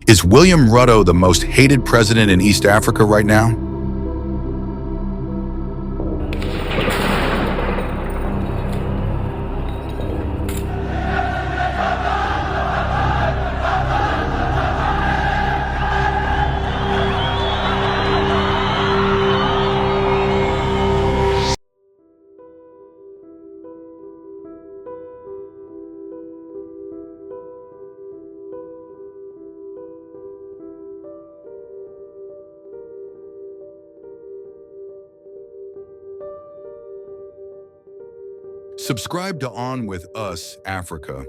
Is William Ruto the most hated president in East Africa right now? Subscribe to On With Us Africa.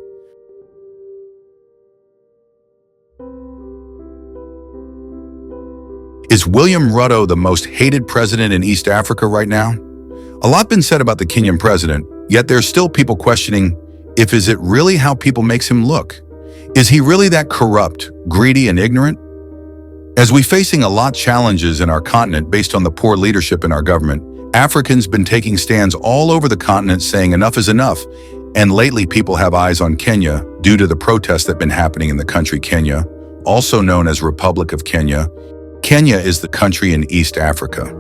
Is William Ruto the most hated president in East Africa right now? A lot been said about the Kenyan president, yet there's still people questioning is it really how people makes him look? Is he really that corrupt, greedy, and ignorant? As we facing a lot challenges in our continent based on the poor leadership in our government, Africans been taking stands all over the continent saying enough is enough, and lately people have eyes on Kenya due to the protests that have been happening in the country Kenya, also known as Republic of Kenya. Kenya is the country in East Africa.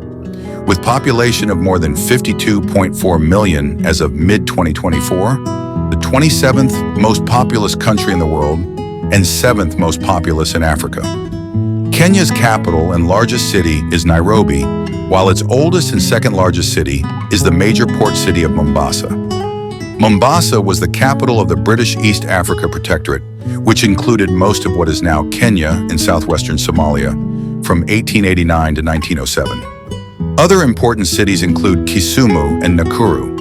With population of more than 52.4 million as of mid-2024, the 27th most populous country in the world and 7th most populous in Africa. Kenya's capital and largest city is Nairobi, while its oldest and second largest city is the major port city of Mombasa. Mombasa was the capital of the British East Africa Protectorate, which included most of what is now Kenya and southwestern Somalia, from 1889 to 1907. Other important cities include Kisumu and Nakuru.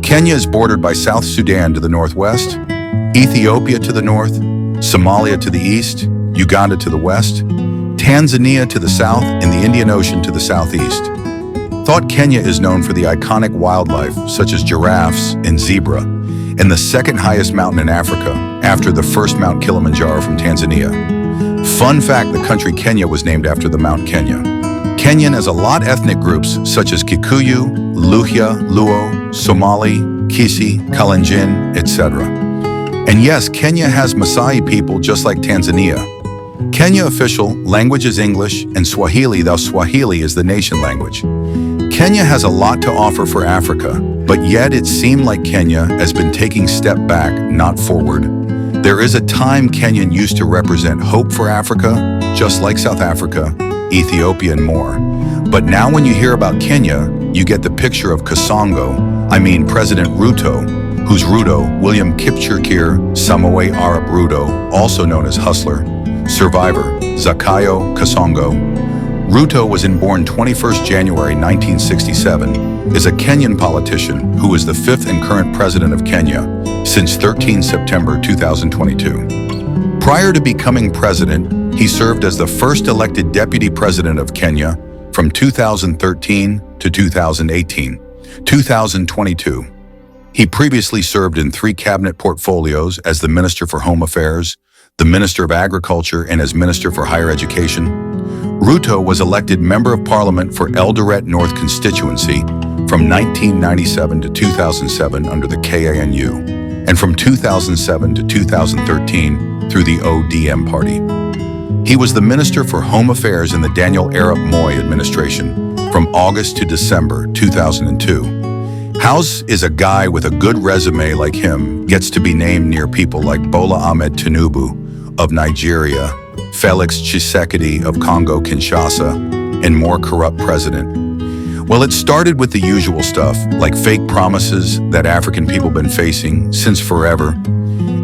Kenya is bordered by South Sudan to the northwest, Ethiopia to the north, Somalia to the east, Uganda to the west, Tanzania to the south, and the Indian Ocean to the southeast. Thought Kenya is known for the iconic wildlife such as giraffes and zebra, and the second highest mountain in Africa after the first Mount Kilimanjaro from Tanzania. Fun fact, the country Kenya was named after the Mount Kenya. Kenyan has a lot of ethnic groups such as Kikuyu, Luhya, Luo, Somali, Kisi, Kalenjin, etc. And yes, Kenya has Maasai people just like Tanzania. Kenya official language is English and Swahili, though Swahili is the nation language. Kenya has a lot to offer for Africa, but yet it seemed like Kenya has been taking step back, not forward. There is a time Kenyan used to represent hope for Africa, just like South Africa, Ethiopia, and more. But now when you hear about Kenya, you get the picture of President Ruto, who's Ruto, William Kipchirchir Samoei Arap Ruto, also known as Hustler, Survivor, Zakayo Kasongo. Ruto was born 21st January 1967, is a Kenyan politician who is the 5th and current president of Kenya since 13 September 2022. Prior to becoming president, he served as the first elected deputy president of Kenya from 2013 to 2018. 2022. He previously served in 3 cabinet portfolios as the Minister for Home Affairs, the Minister of Agriculture, and as Minister for Higher Education. Ruto was elected Member of Parliament for Eldoret North constituency from 1997 to 2007 under the KANU, and from 2007 to 2013 through the ODM party. He was the Minister for Home Affairs in the Daniel Arap Moi administration from August to December 2002. House is a guy with a good resume like him gets to be named near people like Bola Ahmed Tinubuwhich of Nigeria, Felix Tshisekedi of Congo Kinshasa, and more corrupt president. Well, it started with the usual stuff, like fake promises that African people been facing since forever.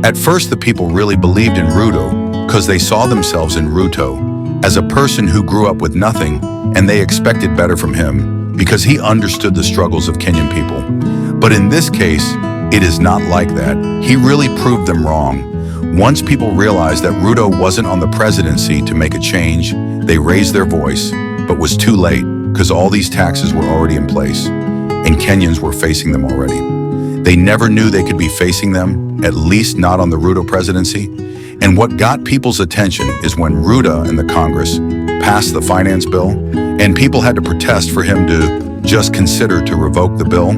At first, the people really believed in Ruto because they saw themselves in Ruto as a person who grew up with nothing, and they expected better from him because he understood the struggles of Kenyan people. But in this case, it is not like that. He really proved them wrong. Once people realized that Ruto wasn't on the presidency to make a change, they raised their voice, but was too late because all these taxes were already in place, and Kenyans were facing them already. They never knew they could be facing them, at least not on the Ruto presidency. And what got people's attention is when Ruto and the Congress passed the finance bill, and people had to protest for him to just consider to revoke the bill.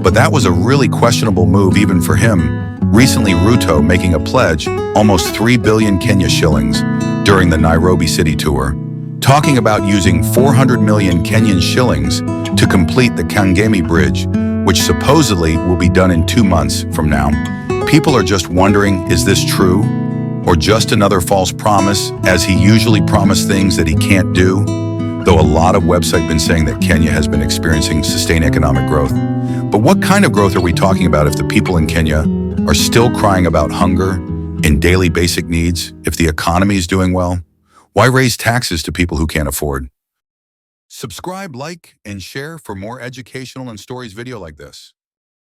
But that was a really questionable move even for him. Recently, Ruto making a pledge, almost 3 billion Kenya shillings, during the Nairobi city tour, talking about using 400 million Kenyan shillings to complete the Kagame Bridge, which supposedly will be done in 2 months from now. People are just wondering, is this true? Or just another false promise, as he usually promised things that he can't do? Though a lot of websites have been saying that Kenya has been experiencing sustained economic growth. But what kind of growth are we talking about if the people in Kenya are still crying about hunger and daily basic needs? If the economy is doing well, why raise taxes to people who can't afford? Subscribe, like, and share for more educational and stories video like this.